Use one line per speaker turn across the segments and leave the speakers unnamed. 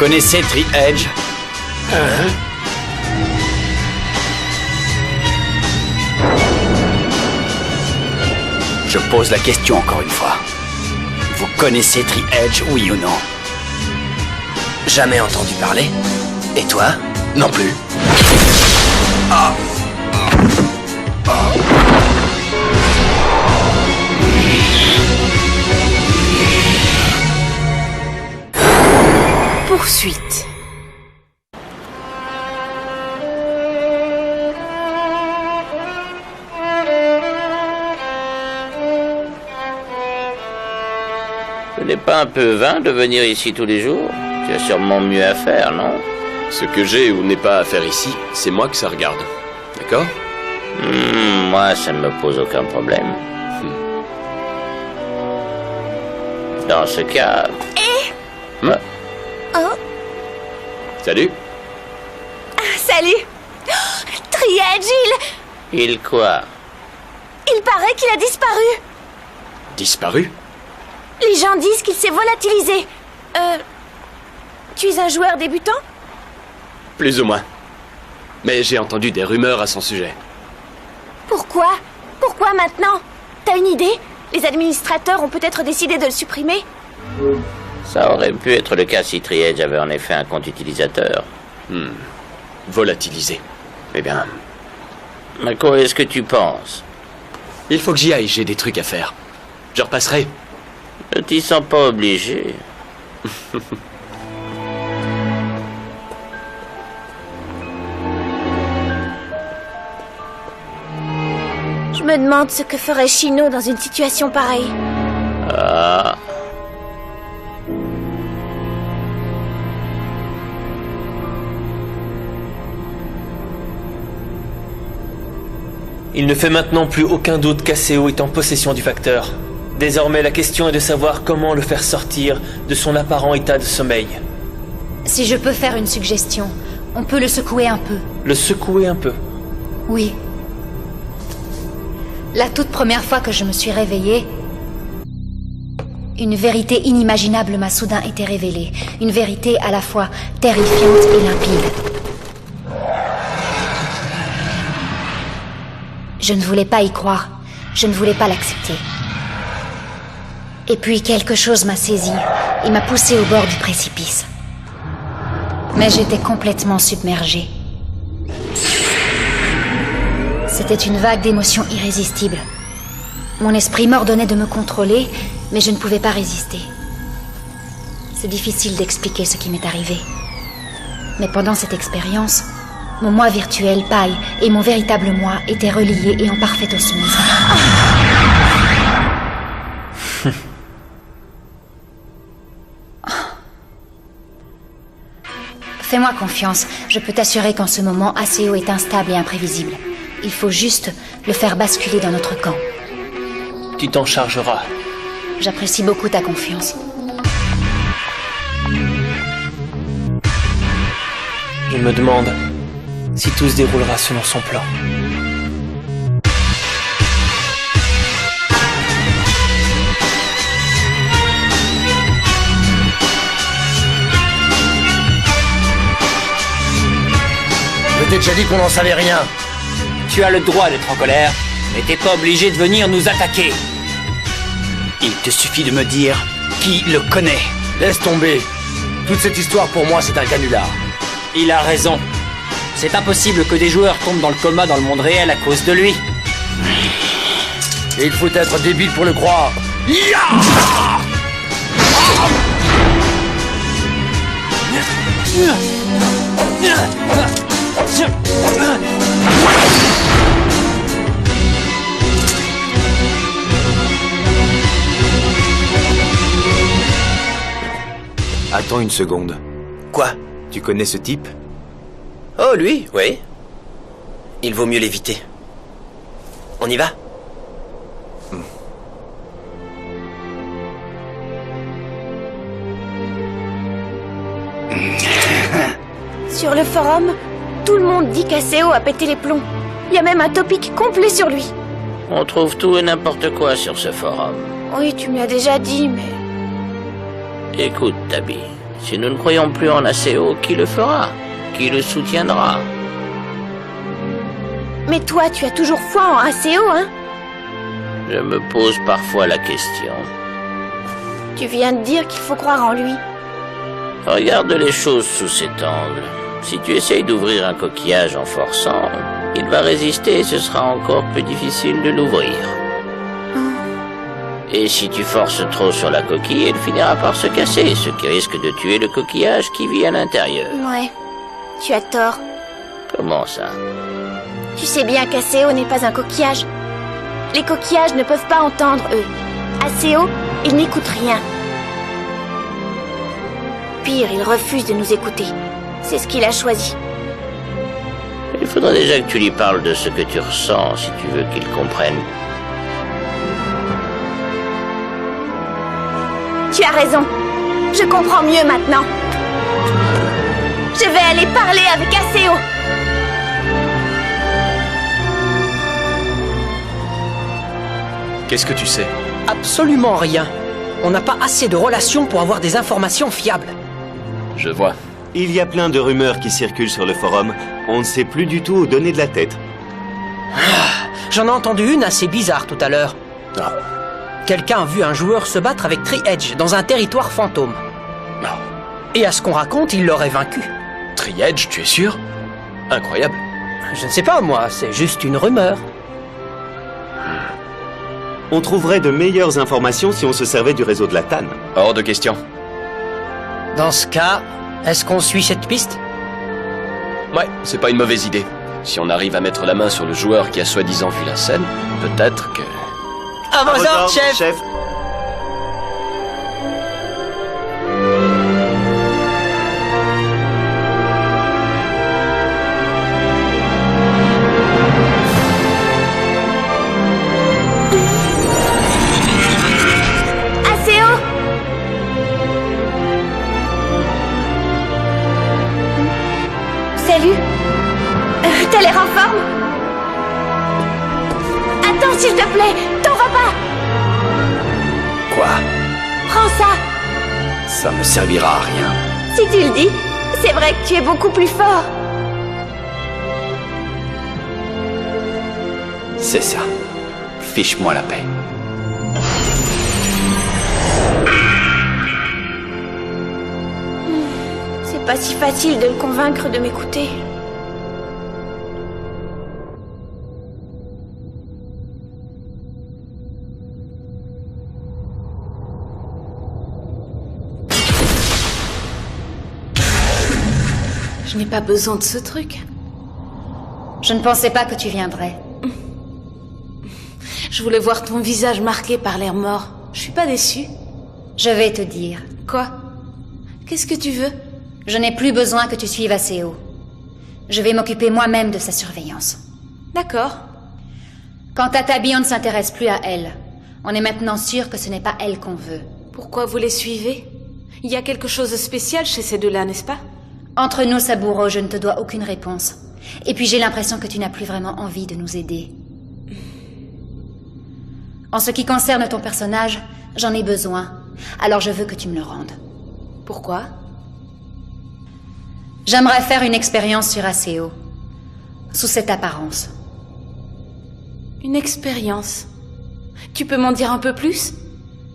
connaissez Tri-Edge? Je pose la question encore une fois. Vous connaissez Tri-Edge, oui ou non?
Jamais entendu parler. Et toi?
Non plus.
Poursuite.
Ce n'est pas un peu vain de venir ici tous les jours? Tu as sûrement mieux à faire, non?
Ce que j'ai ou n'ai pas à faire ici, c'est moi que ça regarde. D'accord?
Moi, ça ne me pose aucun problème. Dans ce cas...
Salut.
Salut. Tri-Edge,
Il quoi?
il paraît qu'il a disparu.
Disparu?
Les gens disent qu'il s'est volatilisé. Tu es un joueur débutant?
Plus ou moins. Mais j'ai entendu des rumeurs à son sujet.
Pourquoi? Pourquoi maintenant? T'as une idée? Les administrateurs ont peut-être décidé de le supprimer?
Ça aurait pu être le cas si Tri-Edge avait en effet un compte utilisateur.
Volatilisé. Eh bien,
Mais quoi est-ce que tu penses?
il faut que j'y aille, j'ai des trucs à faire. Je repasserai.
Ne t'y sens pas obligé.
Je me demande ce que ferait Chino dans une situation pareille.
Ah...
Il ne fait maintenant plus aucun doute qu'Aceo est en possession du facteur. Désormais, la question est de savoir comment le faire sortir de son apparent état de sommeil.
Si je peux faire une suggestion, on peut le secouer un peu.
Le secouer un peu.
Oui. La toute première fois que je me suis réveillée, une vérité inimaginable m'a soudain été révélée. Une vérité à la fois terrifiante et limpide. Je ne voulais pas y croire. Je ne voulais pas l'accepter. Et puis quelque chose m'a saisi et m'a poussé au bord du précipice. Mais j'étais complètement submergée. C'était une vague d'émotions irrésistibles. Mon esprit m'ordonnait de me contrôler, mais je ne pouvais pas résister. C'est difficile d'expliquer ce qui m'est arrivé. Mais pendant cette expérience, mon moi virtuel, Pai, et mon véritable moi étaient reliés et en parfaite osmose. Fais-moi confiance, je peux t'assurer qu'en ce moment, Aceo est instable et imprévisible. Il faut juste le faire basculer dans notre camp.
Tu t'en chargeras.
J'apprécie beaucoup ta confiance.
Je me demande si tout se déroulera selon son plan.
Je t'ai déjà dit qu'on n'en savait rien.
Tu as le droit d'être en colère, mais t'es pas obligé de venir nous attaquer. Il te suffit de me dire qui le connaît.
Laisse tomber. Toute cette histoire pour moi c'est un canular.
Il a raison. C'est impossible que des joueurs tombent dans le coma dans le monde réel à cause de lui.
Et il faut être débile pour le croire.
Attends une seconde.
Quoi?
Tu connais ce type?
Oh, lui, oui. Il vaut mieux l'éviter. On y va?
Sur le forum, tout le monde dit qu'Aceo a pété les plombs. Il y a même un topic complet sur lui.
On trouve tout et n'importe quoi sur ce forum.
Oui, tu me l'as déjà dit, mais...
Écoute, Tabi, Si nous ne croyons plus en ACO, qui le fera? Qui le soutiendra?
Mais toi, tu as toujours foi en ACO, hein?
Je me pose parfois la question.
Tu viens de dire qu'il faut croire en lui.
Regarde les choses sous cet angle. Si tu essayes d'ouvrir un coquillage en forçant, il va résister et ce sera encore plus difficile de l'ouvrir. Et si tu forces trop sur la coquille, elle finira par se casser, ce qui risque de tuer le coquillage qui vit à l'intérieur.
Ouais, tu as tort.
Comment ça?
Tu sais bien qu'ACO n'est pas un coquillage. Les coquillages ne peuvent pas entendre, eux. ACO, ils n'écoutent rien. Pire, il refuse de nous écouter. C'est ce qu'il a choisi.
Il faudrait déjà que tu lui parles de ce que tu ressens si tu veux qu'il comprenne.
Tu as raison. Je comprends mieux maintenant. Je vais aller parler avec ACO.
Qu'est-ce que tu sais?
Absolument rien. On n'a pas assez de relations pour avoir des informations fiables.
Je vois.
Il y a plein de rumeurs qui circulent sur le forum. On ne sait plus du tout où donner de la tête.
J'en ai entendu une assez bizarre tout à l'heure.
Ah.
Quelqu'un a vu un joueur se battre avec Tri-Edge dans un territoire fantôme.
Ah.
Et à ce qu'on raconte, il l'aurait vaincu.
Tri-Edge, tu es sûr? Incroyable.
Je ne sais pas, moi, c'est juste une rumeur.
On trouverait de meilleures informations si on se servait du réseau de la TAN.
Hors de question.
Dans ce cas, est-ce qu'on suit cette piste?
Ouais, c'est pas une mauvaise idée. Si on arrive à mettre la main sur le joueur qui a soi-disant vu la scène, peut-être que...
À vos ordres, chef!
ACO! Salut. T'as l'air en forme? Attends, s'il te plaît, t'en vas pas!
Quoi?
Prends ça!
Ça me servira à rien.
Si tu le dis, c'est vrai que tu es beaucoup plus fort.
C'est ça. Fiche-moi la paix.
C'est pas si facile de le convaincre de m'écouter.
Je n'ai pas besoin de ce truc.
Je ne pensais pas que tu viendrais.
Je voulais voir ton visage marqué par l'air mort. Je suis pas déçue.
Je vais te dire.
Quoi? Qu'est-ce que tu veux?
Je n'ai plus besoin que tu suives ACO. Je vais m'occuper moi-même de sa surveillance.
D'accord.
Quant à Tabi, on ne s'intéresse plus à elle. On est maintenant sûr que ce n'est pas elle qu'on veut.
Pourquoi vous les suivez? Il y a quelque chose de spécial chez ces deux-là, n'est-ce pas?
Entre nous, Saburo, je ne te dois aucune réponse. Et puis j'ai l'impression que tu n'as plus vraiment envie de nous aider. En ce qui concerne ton personnage, j'en ai besoin. Alors je veux que tu me le rendes.
Pourquoi?
J'aimerais faire une expérience sur ACO. Sous cette apparence.
Une expérience? Tu peux m'en dire un peu plus?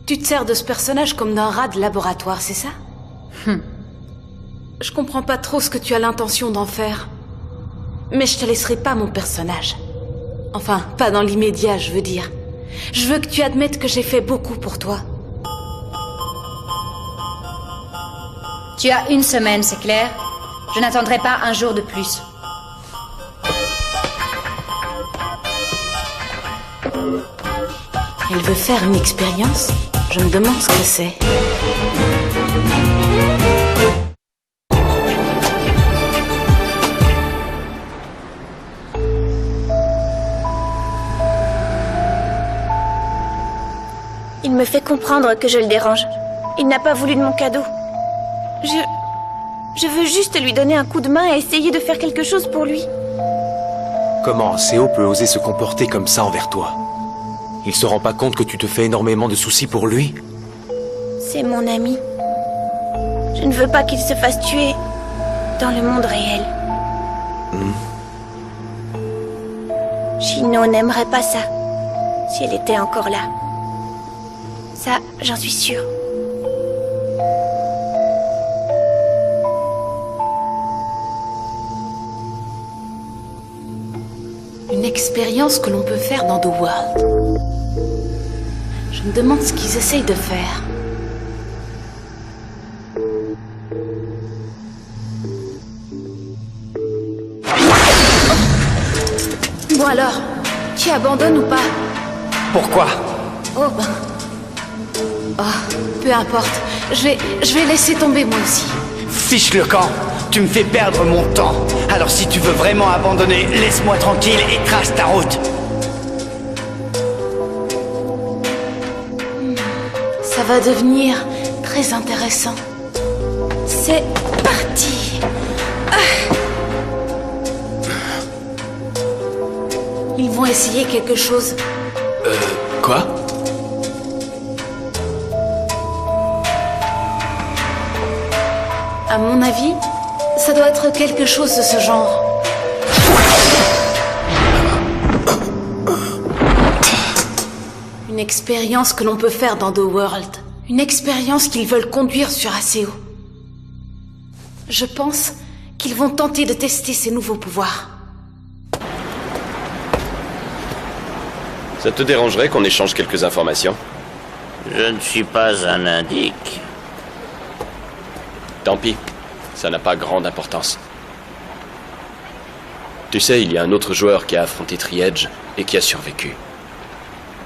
Tu te sers de ce personnage comme d'un rat de laboratoire, c'est ça? Je comprends pas trop ce que tu as l'intention d'en faire. Mais je te laisserai pas mon personnage. Enfin, pas dans l'immédiat, je veux dire. Je veux que tu admettes que j'ai fait beaucoup pour toi.
Tu as une semaine, c'est clair? Je n'attendrai pas un jour de plus.
Elle veut faire une expérience? Je me demande ce que c'est.
Il me fait comprendre que je le dérange. Il n'a pas voulu de mon cadeau. Je veux juste lui donner un coup de main et essayer de faire quelque chose pour lui.
Comment ACO peut oser se comporter comme ça envers toi? Il se rend pas compte que tu te fais énormément de soucis pour lui?
C'est mon ami. Je ne veux pas qu'il se fasse tuer dans le monde réel. Chino n'aimerait pas ça, si elle était encore là. Ça, j'en suis sûre.
Une expérience que l'on peut faire dans The World. Je me demande ce qu'ils essayent de faire. Bon alors, tu abandonnes ou pas?
Pourquoi?
Oh ben... Oh, peu importe. Je vais laisser tomber moi aussi.
Fiche le camp. Tu me fais perdre mon temps. Alors si tu veux vraiment abandonner, laisse-moi tranquille et trace ta route.
Ça va devenir très intéressant. C'est parti. Ils vont essayer quelque chose.
Quoi?
À mon avis, ça doit être quelque chose de ce genre. Une expérience que l'on peut faire dans The World. Une expérience qu'ils veulent conduire sur ASEO. Je pense qu'ils vont tenter de tester ces nouveaux pouvoirs.
Ça te dérangerait qu'on échange quelques informations?
Je ne suis pas un indique.
Tant pis, ça n'a pas grande importance. Tu sais, il y a un autre joueur qui a affronté Tri-Edge et qui a survécu.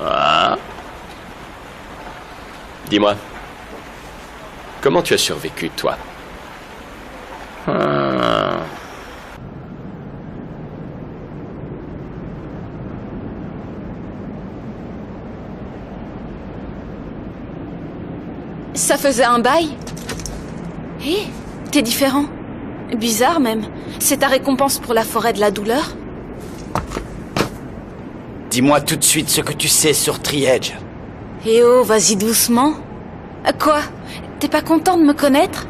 Ah?
Dis-moi, comment tu as survécu, toi?
Ça faisait un bail? Hé, t'es différent. Bizarre même. C'est ta récompense pour la forêt de la douleur?
Dis-moi tout de suite ce que tu sais sur Tri-Edge.
Eh oh, vas-y doucement. Quoi? T'es pas content de me connaître?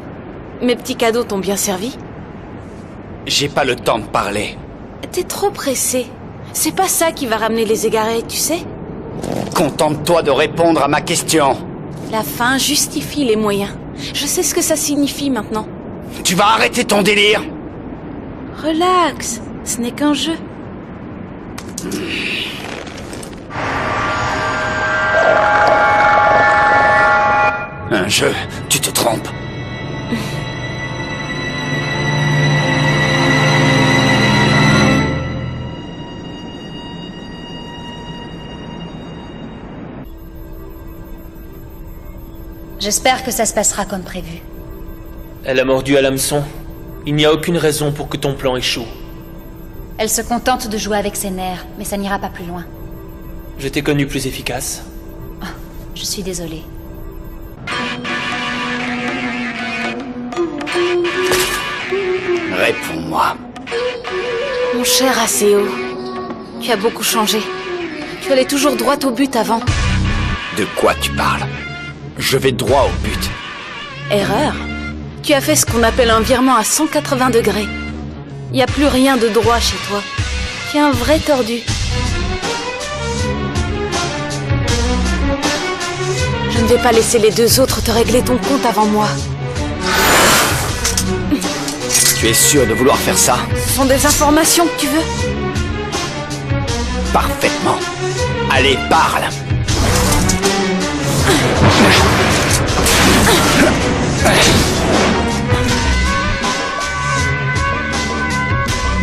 Mes petits cadeaux t'ont bien servi?
J'ai pas le temps de parler.
T'es trop pressé. C'est pas ça qui va ramener les égarés, tu sais?
Contente-toi de répondre à ma question.
La fin justifie les moyens. Je sais ce que ça signifie maintenant.
Tu vas arrêter ton délire?
Relax, ce n'est qu'un jeu.
Un jeu? Tu te trompes.
J'espère que ça se passera comme prévu.
Elle a mordu à l'hameçon. Il n'y a aucune raison pour que ton plan échoue.
Elle se contente de jouer avec ses nerfs, mais ça n'ira pas plus loin.
Je t'ai connu plus efficace.
Oh, je suis désolée.
Réponds-moi.
Mon cher ASEO, tu as beaucoup changé. Tu allais toujours droit au but avant.
De quoi tu parles? Je vais droit au but.
Erreur. Tu as fait ce qu'on appelle un virement à 180 degrés. Il n'y a plus rien de droit chez toi. Tu es un vrai tordu. Je ne vais pas laisser les deux autres te régler ton compte avant moi.
Tu es sûr de vouloir faire ça?
Ce sont des informations que tu veux?
Parfaitement. Allez, parle.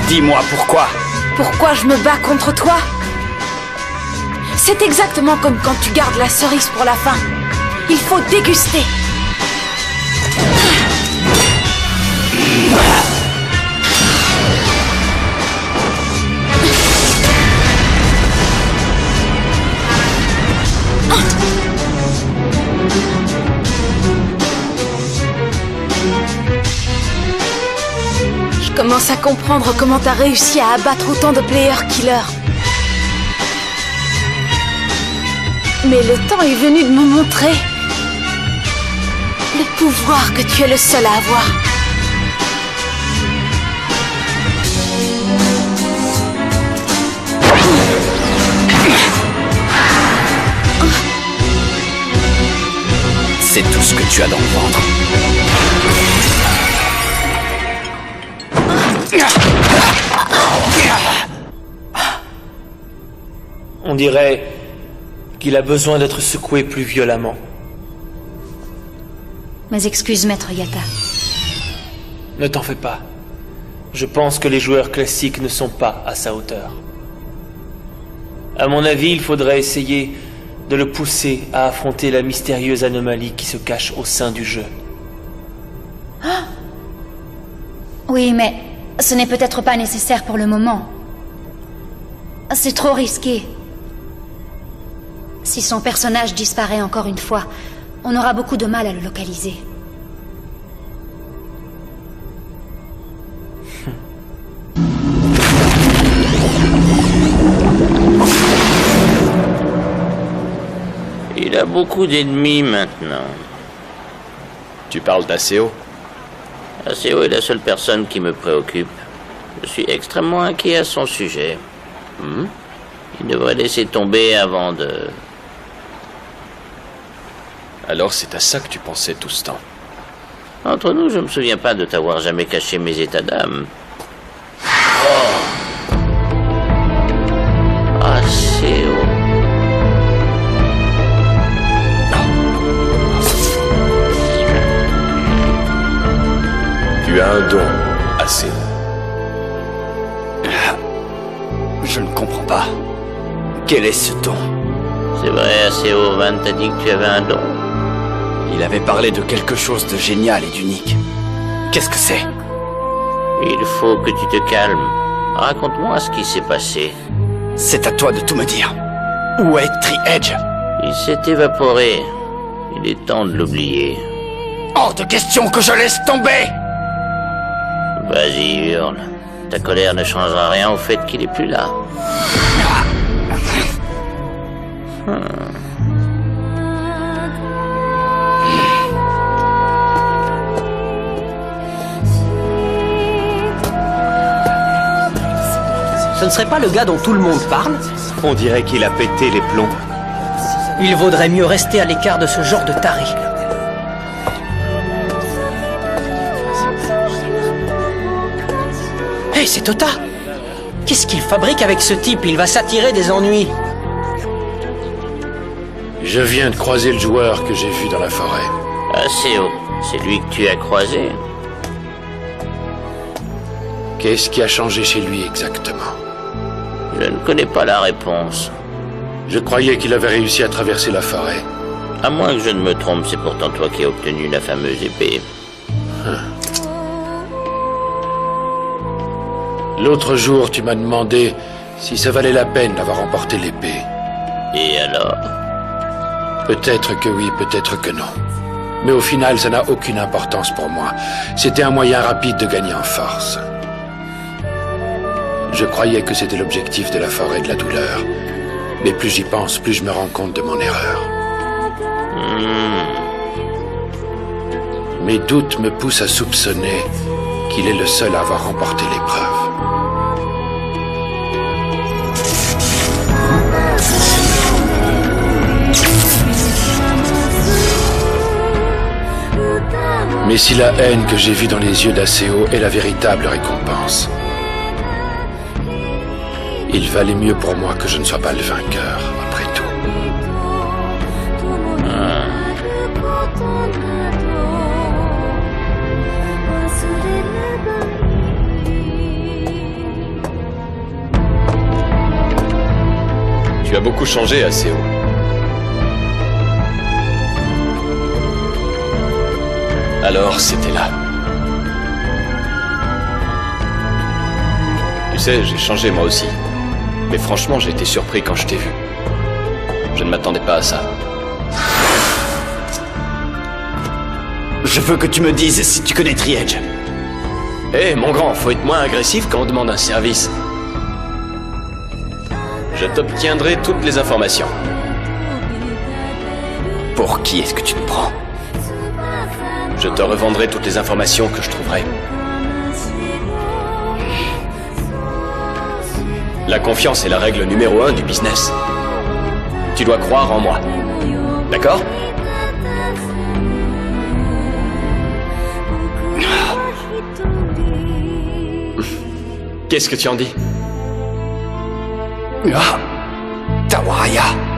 Dis-moi pourquoi.
Pourquoi je me bats contre toi? C'est exactement comme quand tu gardes la cerise pour la fin. Il faut déguster. Je commence à comprendre comment t'as réussi à abattre autant de player killers. Mais le temps est venu de me montrer le pouvoir que tu es le seul à avoir.
C'est tout ce que tu as dans le ventre.
On dirait qu'il a besoin d'être secoué plus violemment.
Mes excuses, maître Yatta.
Ne t'en fais pas. Je pense que les joueurs classiques ne sont pas à sa hauteur. À mon avis, il faudrait essayer de le pousser à affronter la mystérieuse anomalie qui se cache au sein du jeu.
Oui, mais ce n'est peut-être pas nécessaire pour le moment. C'est trop risqué. Si son personnage disparaît encore une fois, on aura beaucoup de mal à le localiser.
Il a beaucoup d'ennemis maintenant.
Tu parles d'Aseo?
Aseo est la seule personne qui me préoccupe. Je suis extrêmement inquiet à son sujet. Il devrait laisser tomber avant de...
Alors c'est à ça que tu pensais tout ce temps?
Entre nous, je me souviens pas de t'avoir jamais caché mes états d'âme. Oh. Aseo.
Tu as un don, Aseo.
Je ne comprends pas. Quel est ce don?
C'est vrai, Aseo, Van t'a dit que tu avais un don.
Il avait parlé de quelque chose de génial et d'unique. Qu'est-ce que c'est?
Il faut que tu te calmes. Raconte-moi ce qui s'est passé.
C'est à toi de tout me dire. Où est Tri-Edge?
Il s'est évaporé. Il est temps de l'oublier.
Hors de question que je laisse tomber!
Vas-y, hurle. Ta colère ne changera rien au fait qu'il est plus là.
Ce ne serait pas le gars dont tout le monde parle?
On dirait qu'il a pété les plombs.
Il vaudrait mieux rester à l'écart de ce genre de taré. Hey, c'est Tota! Qu'est-ce qu'il fabrique avec ce type? Il va s'attirer des ennuis.
Je viens de croiser le joueur que j'ai vu dans la forêt.
Aseo, c'est lui que tu as croisé?
Qu'est-ce qui a changé chez lui exactement?
Je ne connais pas la réponse.
Je croyais qu'il avait réussi à traverser la forêt.
À moins que je ne me trompe, c'est pourtant toi qui as obtenu la fameuse épée.
L'autre jour, tu m'as demandé si ça valait la peine d'avoir emporté l'épée.
Et alors?
Peut-être que oui, peut-être que non. Mais au final, ça n'a aucune importance pour moi. C'était un moyen rapide de gagner en force. Je croyais que c'était l'objectif de la forêt de la douleur. Mais plus j'y pense, plus je me rends compte de mon erreur. Mes doutes me poussent à soupçonner qu'il est le seul à avoir remporté l'épreuve. Mais si la haine que j'ai vue dans les yeux d'Aseo est la véritable récompense, il valait mieux pour moi que je ne sois pas le vainqueur, après tout.
Tu as beaucoup changé, Aseo. Alors, c'était là. Tu sais, j'ai changé moi aussi. Mais franchement, j'ai été surpris quand je t'ai vu. Je ne m'attendais pas à ça.
Je veux que tu me dises si tu connais Tri-Edge.
Hé, mon grand, faut être moins agressif quand on demande un service. Je t'obtiendrai toutes les informations.
Pour qui est-ce que tu me prends?
Je te revendrai toutes les informations que je trouverai. La confiance est la règle numéro 1 du business. Tu dois croire en moi. D'accord? Qu'est-ce que tu en dis?
Tawaraya.